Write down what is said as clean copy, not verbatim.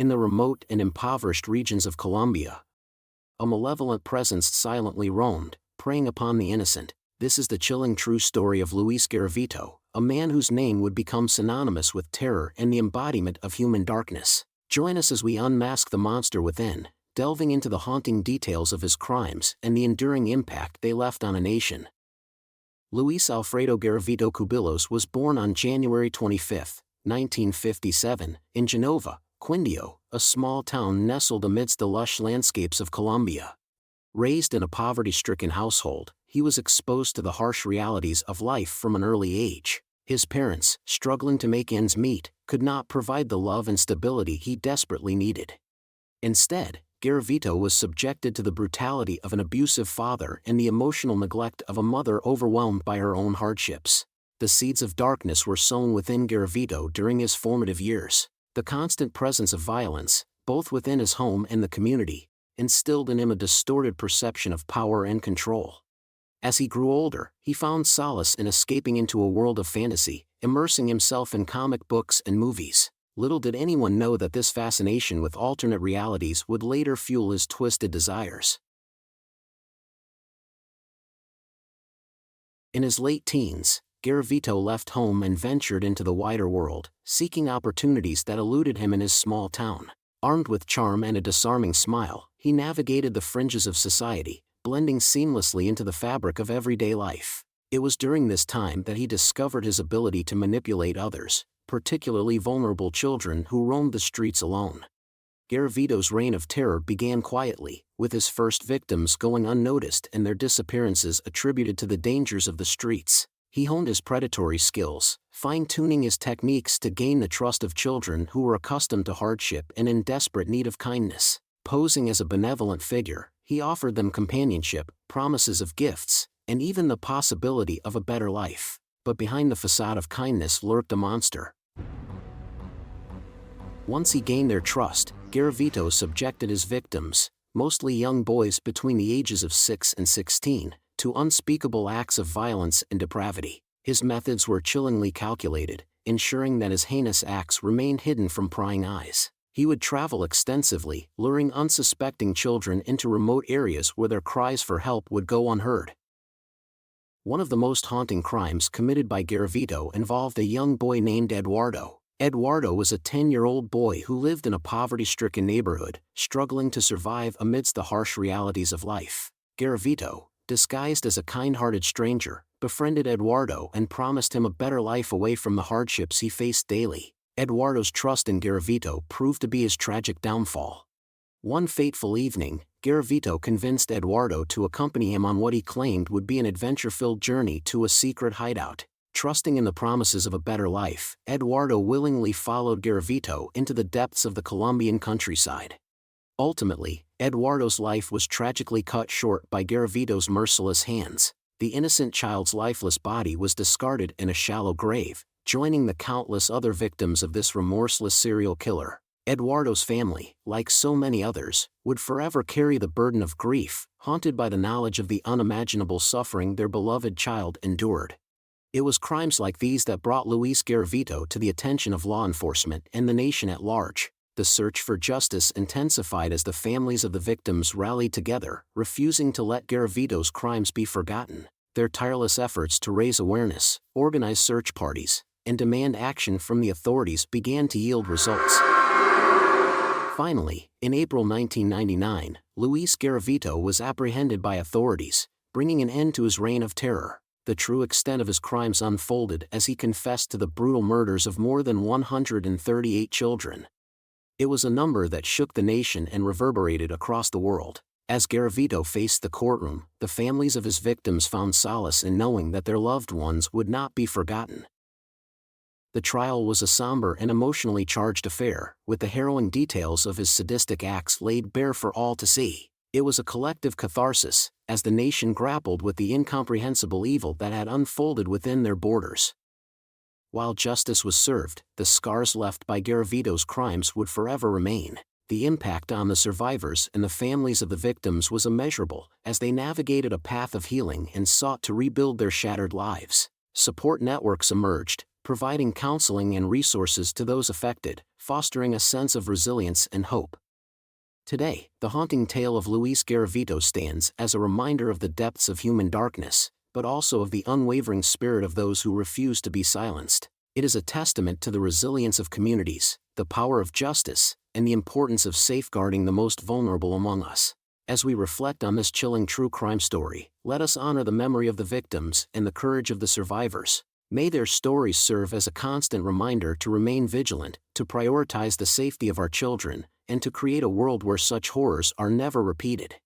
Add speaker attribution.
Speaker 1: In the remote and impoverished regions of Colombia, a malevolent presence silently roamed, preying upon the innocent. This is the chilling true story of Luis Garavito, a man whose name would become synonymous with terror and the embodiment of human darkness. Join us as we unmask the monster within, delving into the haunting details of his crimes and the enduring impact they left on a nation. Luis Alfredo Garavito Cubillos was born on January 25, 1957, in Genova, Quindio, a small town nestled amidst the lush landscapes of Colombia. Raised in a poverty-stricken household, he was exposed to the harsh realities of life from an early age. His parents, struggling to make ends meet, could not provide the love and stability he desperately needed. Instead, Garavito was subjected to the brutality of an abusive father and the emotional neglect of a mother overwhelmed by her own hardships. The seeds of darkness were sown within Garavito during his formative years. The constant presence of violence, both within his home and the community, instilled in him a distorted perception of power and control. As he grew older, he found solace in escaping into a world of fantasy, immersing himself in comic books and movies. Little did anyone know that this fascination with alternate realities would later fuel his twisted desires. In his late teens, Garavito left home and ventured into the wider world, seeking opportunities that eluded him in his small town. Armed with charm and a disarming smile, he navigated the fringes of society, blending seamlessly into the fabric of everyday life. It was during this time that he discovered his ability to manipulate others, particularly vulnerable children who roamed the streets alone. Garavito's reign of terror began quietly, with his first victims going unnoticed and their disappearances attributed to the dangers of the streets. He honed his predatory skills, fine-tuning his techniques to gain the trust of children who were accustomed to hardship and in desperate need of kindness. Posing as a benevolent figure, he offered them companionship, promises of gifts, and even the possibility of a better life. But behind the facade of kindness lurked a monster. Once he gained their trust, Garavito subjected his victims, mostly young boys between the ages of 6 and 16, to unspeakable acts of violence and depravity. His methods were chillingly calculated, ensuring that his heinous acts remained hidden from prying eyes. He would travel extensively, luring unsuspecting children into remote areas where their cries for help would go unheard. One of the most haunting crimes committed by Garavito involved a young boy named Eduardo. Eduardo was a 10-year-old boy who lived in a poverty-stricken neighborhood, struggling to survive amidst the harsh realities of life. Garavito, disguised as a kind-hearted stranger, befriended Eduardo and promised him a better life away from the hardships he faced daily. Eduardo's trust in Garavito proved to be his tragic downfall. One fateful evening, Garavito convinced Eduardo to accompany him on what he claimed would be an adventure-filled journey to a secret hideout. Trusting in the promises of a better life, Eduardo willingly followed Garavito into the depths of the Colombian countryside. Ultimately, Eduardo's life was tragically cut short by Garavito's merciless hands. The innocent child's lifeless body was discarded in a shallow grave, joining the countless other victims of this remorseless serial killer. Eduardo's family, like so many others, would forever carry the burden of grief, haunted by the knowledge of the unimaginable suffering their beloved child endured. It was crimes like these that brought Luis Garavito to the attention of law enforcement and the nation at large. The search for justice intensified as the families of the victims rallied together, refusing to let Garavito's crimes be forgotten. Their tireless efforts to raise awareness, organize search parties, and demand action from the authorities began to yield results. Finally, in April 1999, Luis Garavito was apprehended by authorities, bringing an end to his reign of terror. The true extent of his crimes unfolded as he confessed to the brutal murders of more than 138 children. It was a number that shook the nation and reverberated across the world. As Garavito faced the courtroom, the families of his victims found solace in knowing that their loved ones would not be forgotten. The trial was a somber and emotionally charged affair, with the harrowing details of his sadistic acts laid bare for all to see. It was a collective catharsis, as the nation grappled with the incomprehensible evil that had unfolded within their borders. While justice was served, the scars left by Garavito's crimes would forever remain. The impact on the survivors and the families of the victims was immeasurable, as they navigated a path of healing and sought to rebuild their shattered lives. Support networks emerged, providing counseling and resources to those affected, fostering a sense of resilience and hope. Today, the haunting tale of Luis Garavito stands as a reminder of the depths of human darkness, but also of the unwavering spirit of those who refuse to be silenced. It is a testament to the resilience of communities, the power of justice, and the importance of safeguarding the most vulnerable among us. As we reflect on this chilling true crime story, let us honor the memory of the victims and the courage of the survivors. May their stories serve as a constant reminder to remain vigilant, to prioritize the safety of our children, and to create a world where such horrors are never repeated.